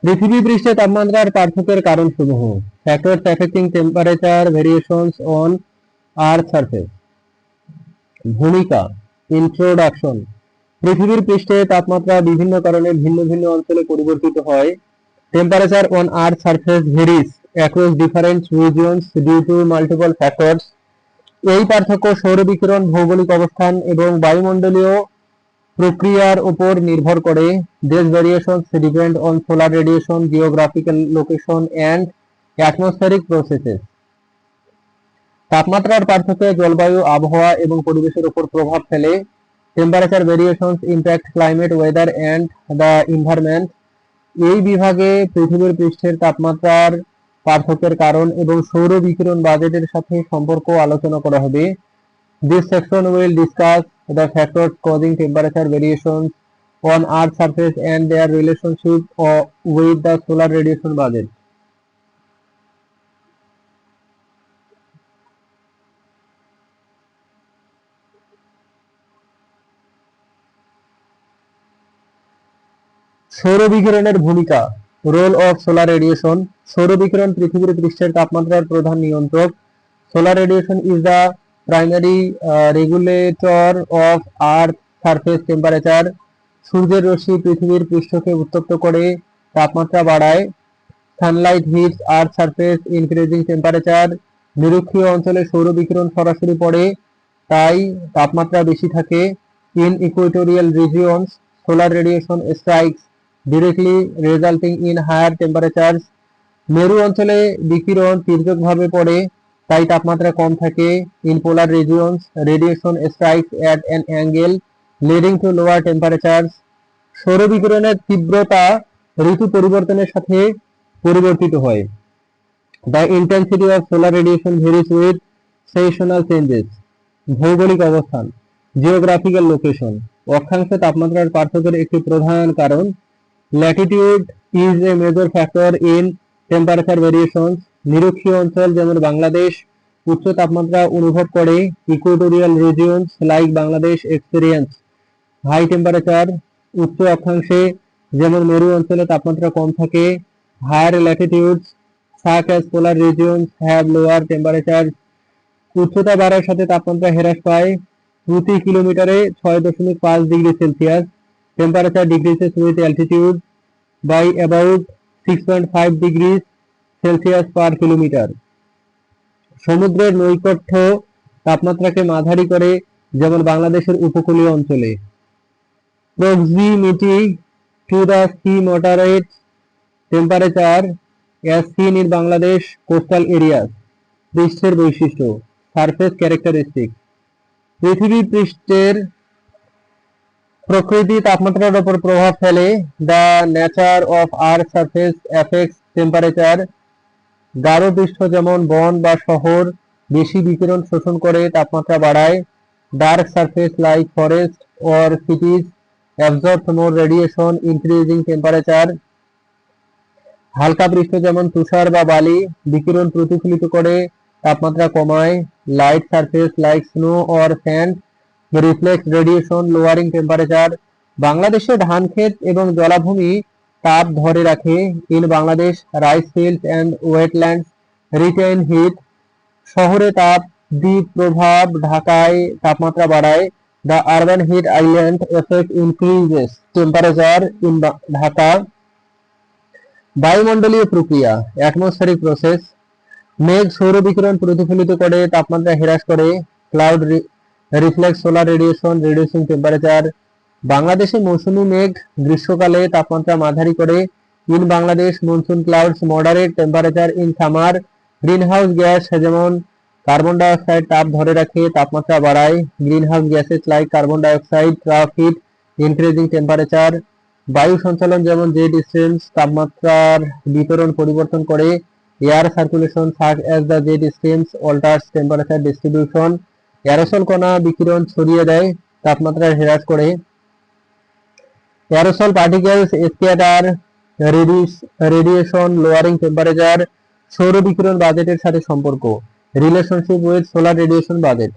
পৃথিবী পৃষ্ঠে তাপমাত্রার পার্থক্যের কারণসমূহ। Factors affecting temperature variations on earth surface. ভূমিকা। ইন্ট্রোডাকশন। পৃথিবীর পৃষ্ঠে তাপমাত্রা বিভিন্ন কারণে ভিন্ন ভিন্ন অঞ্চলে পরিবর্তিত হয়। Temperature on earth surface varies across different regions due to multiple factors. এই পার্থক্য সৌর বিকিরণ, ভৌগোলিক অবস্থান এবং বায়ুমণ্ডলীয় প্রক্রিয়ার উপর নির্ভর করে। These variations depend on solar radiation, geographical location and atmospheric processes. তাপমাত্রার পার্থক্য জলবায়ু, আবহাওয়া এবং পরিবেশের উপর প্রভাব ফেলে। Temperature variations impact climate, weather and the environment. এই বিভাগে পৃথিবীর পৃষ্ঠের তাপমাত্রার পার্থক্যের কারণ এবং সৌর বিকিরণ বাজেটের সাথে সম্পর্ক আলোচনা করা হবে। This section will discuss the factors causing temperature variations on Earth's surface and their relationship with the solar radiation budget. সৌর বিকিরণের ভূমিকা। Role of solar radiation. সৌর বিকিরণ পৃথিবীর পৃষ্ঠের তাপমাত্রার প্রধান নিয়ন্ত্রক। Solar radiation is the primary regulator of earth surface temperature. সূর্যের রশ্মি পৃথিবীর পৃষ্ঠকে উত্তপ্ত করে তাপমাত্রা বাড়ায়। Sunlight hits earth surface increasing temperature. নিরক্ষীয় অঞ্চলে সৌর বিকিরণ সরাসরি পড়ে, তাই তাপমাত্রা বেশি থাকে। In equatorial regions solar radiation strikes directly resulting in higher temperatures. মেরু অঞ্চলে বিকিরণ তির্যকভাবে পড়ে, তাই তাপমাত্রা কম থাকে। In polar regions radiation strikes at an angle leading to lower temperatures. সৌর বিকিরণের তীব্রতা ঋতু পরিবর্তনের সাথে পরিবর্তিত হয়। The intensity of solar radiation varies with seasonal changes. ভৌগোলিক অবস্থান। জিওগ্রাফিক্যাল লোকেশন অক্ষাংশে তাপমাত্রার পার্থক্যের একটি প্রধান কারণ। Latitude is a major factor in temperature variations. নিরক্ষীয় অঞ্চল যেমন বাংলাদেশ উচ্চ তাপমাত্রা অনুভব করে। Equatorial regions like Bangladesh experience high temperature. উচ্চ অক্ষাংশে যেমন মেরু অঞ্চলে তাপমাত্রা কম থাকে। Higher latitudes such as polar regions have lower temperatures. উচ্চতা বাড়ার সাথে তাপমাত্রা হ্রাস পায়। প্রতি কিলোমিটারে 6.5 degree Celsius. Temperature decreases with altitude by about 6.5 degree Celsius per kilometre. সমুদ্রের নৈকট্য তাপমাত্রাকে মাঝারি করে, যেমন বাংলাদেশের উপকূলীয় অঞ্চলে। Proximity to the sea moderates temperature as seen in Bangladesh coastal areas. পৃষ্ঠের বৈশিষ্ট্য। Surface characteristic. পৃথিবী পৃষ্ঠের প্রকৃতি তাপমাত্রার উপর প্রভাব ফেলে। The nature of earth surface affects temperature. গাঢ় পৃষ্ঠ যেমন বন বা শহর বেশি বিকিরণ শোষণ করে তাপমাত্রা বাড়ায়। Dark surface like forest or সিটিজ absorb more radiation increasing temperature. হালকা পৃষ্ঠ যেমন তুষার বা বালি বিকিরণ প্রতিফলিত করে তাপমাত্রা কমায়। Light surface like snow or sand reflect radiation lowering temperature. বাংলাদেশে ধান ক্ষেত এবং জলাভূমি তাপ ধরে রাখে। In Bangladesh rice fields and wetlands retain heat. শহরে তাপ দ্বীপ প্রভাব ঢাকায় তাপমাত্রা বাড়ায়। The urban heat island effect increases temperature in Dhaka. বায়ুমণ্ডলীয় প্রক্রিয়া অ্যাটমসফেরিক প্রসেস। মেঘ সৌর বিকিরণ প্রতিফলিত করে তাপমাত্রা হ্রাস করে। Cloud reflect solar radiation reducing temperature. বাংলাদেশে মৌসুমী মেঘ গ্রীষ্মকালে তাপমাত্রা মাঝারি করে। In Bangladesh monsoon clouds moderate temperature in summer. Greenhouse gas যেমন কার্বন ডাইঅক্সাইড তাপ ধরে রাখে তাপমাত্রা বাড়ায়। Greenhouse gases like carbon dioxide trap heat increasing temperature. বায়ু সঞ্চালন যেমন জেট স্ট্রিমস তাপমাত্রার বিতরণ পরিবর্তন করে। Air circulation such as the jet streams alters temperature distribution. Aerosol কণা বিকিরণ ছড়িয়ে দেয় তাপমাত্রা হ্রাস করে। Aerosol particles scatter radiation lowering temperature. সৌর বিকিরণ বাজেটের সাথে সম্পর্ক। Relationship with solar radiation budget.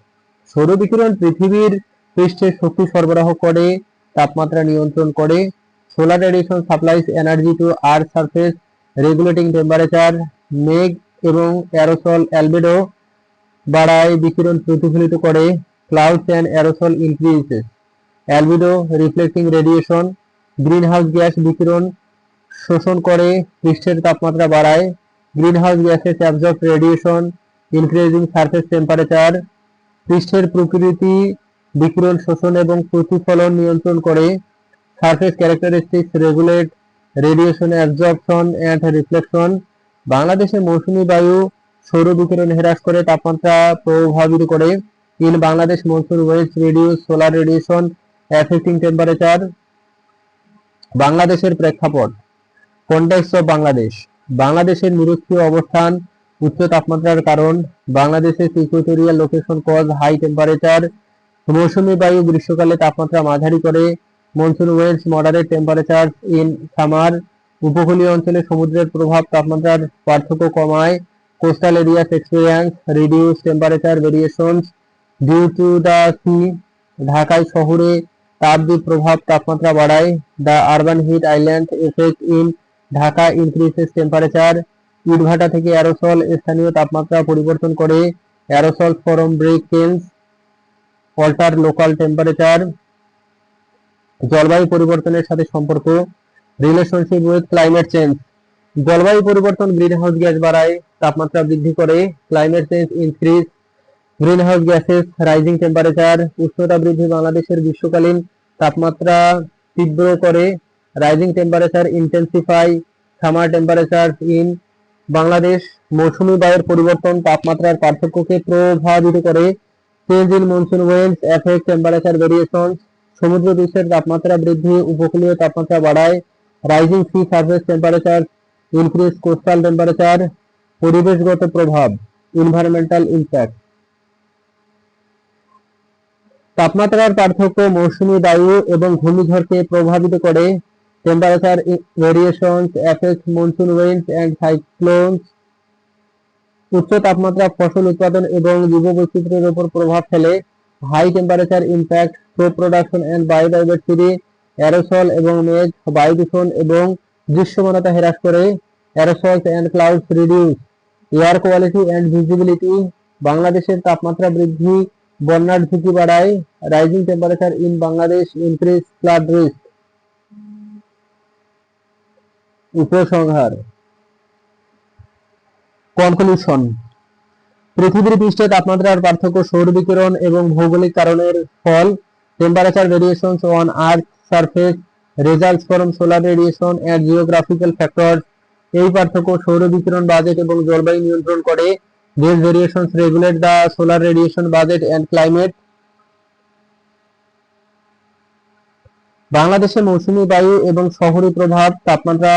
সৌর বিকিরণ পৃথিবীর পৃষ্ঠে শক্তি সরবরাহ করে, তাপমাত্রা নিয়ন্ত্রণ করে। Solar radiation supplies energy to earth surface regulating temperature. মেঘ এবং অ্যারোসল অ্যালবেডো বাড়ায়, বিকিরণ প্রতিফলিত করে। Clouds and aerosol increases albedo reflecting radiation. Greenhouse gas বিকিরণ শোষণ করে, পৃষ্ঠের তাপমাত্রা বাড়ায়। Greenhouse gases absorb radiation increasing surface temperature. পৃষ্ঠের প্রকৃতি বিকিরণ শোষণ এবং প্রতিফলন নিয়ন্ত্রণ করে। Surface characteristics regulate radiation absorption and reflection. বাংলাদেশে মৌসুমী বায়ু সৌর বিকিরণ হ্রাস করে, তাপমাত্রা প্রভাবিত করে। In Bangladesh monsoon waves reduce solar radiation affecting temperature. বাংলাদেশের প্রেক্ষাপট। Context of Bangladesh. বাংলাদেশের নিরক্ষীয় অবস্থান উচ্চ তাপমাত্রার কারণ। বাংলাদেশের equatorial location cause high temperature. মৌসুমী বায়ু গ্রীষ্মকালে তাপমাত্রা মাঝারি করে। Monsoon waves moderate temperature in summer. উপকূলীয় অঞ্চলে সমুদ্রের প্রভাব তাপমাত্রার পার্থক্য কমায়। Coastal areas experience reduce temperature variations due to the sea. ঢাকায় শহরে তাপদ্বীপ প্রভাব তাপমাত্রা বাড়ায়। The urban heat island effect in Dhaka increases temperature. ইটভাটা থেকে অ্যারোসল স্থানীয় তাপমাত্রা পরিবর্তন করে। Aerosol from brick kilns alter local temperature. জলবায়ু পরিবর্তনের সাথে সম্পর্ক। Relationship with climate change. জলবায়ু পরিবর্তন গ্রিনহাউস গ্যাস বাড়ায়, তাপমাত্রা বৃদ্ধি করে। Climate change increase greenhouse gases rising temperature. উষ্ণতা বৃদ্ধি বাংলাদেশের গ্রীষ্মকালীন তাপমাত্রা তীব্র করে। Rising temperature intensify summer temperature in Bangladesh. মৌসুমী বায়ুর পরিবর্তন তাপমাত্রার পার্থক্যকে প্রভাবিত করে। Change in monsoon waves effect temperature variation. সমুদ্র পৃষ্ঠের তাপমাত্রা বৃদ্ধি উপকূলীয় তাপমাত্রা বাড়ায়। Rising sea surface temperature increase coastal temperature. পরিবেশগত প্রভাব এনভায়রনমেন্টাল ইমপ্যাক্ট। তাপমাত্রার পার্থক্য মৌসুমী বায়ু এবং ঘূর্ণিঝড়কে প্রভাবিত করে। Temperature variations effect monsoon waves and cyclones. উচ্চ তাপমাত্রা ফসল উৎপাদন এবং জীববৈচিত্র্যের উপর প্রভাব ফেলে। High temperature impact crop production and biodiversity. Aerosol এবং মেঘ বায়ু দূষণ এবং দৃশ্যমানতা হ্রাস করে। Aerosols and clouds reduce air quality and visibility. বাংলাদেশের তাপমাত্রা বৃদ্ধি বন্যার ঝুঁকি বাড়ায়। Rising temperature in Bangladesh increase flood risk. উপসংহার। কনক্লুশন। পৃথিবীর পৃষ্ঠে তাপমাত্রার পার্থক্য সৌর বিকিরণ এবং ভৌগোলিক কারণের ফল। Temperature variations on earth surface results from solar radiation and geographical factors. এই পার্থক্য সৌর বিকিরণ বাজেট এবং জলবায়ু নিয়ন্ত্রণ করে। These variations regulate the solar radiation budget and climate. বাংলাদেশে মৌসুমী বায়ু এবং শহরি প্রভাব তাপমাত্রা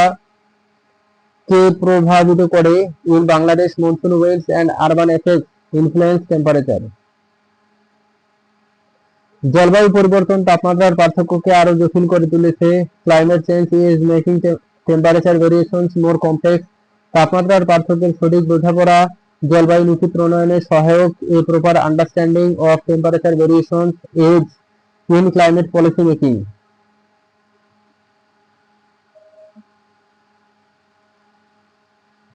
কে প্রভাবিত করে। In Bangladesh monsoon waves and urban effects influence temperature. জলবায়ু পরিবর্তন তাপমাত্রার পার্থক্যকে আরো জটিল করে তুলেছে। Climate change is making temperature variations more complex. তাপমাত্রার পার্থক্যের সঠিক বোঝাপড়া জলবায়ু নীতি প্রণয়নে সহায়ক। A proper understanding of temperature variations aids in climate policy making.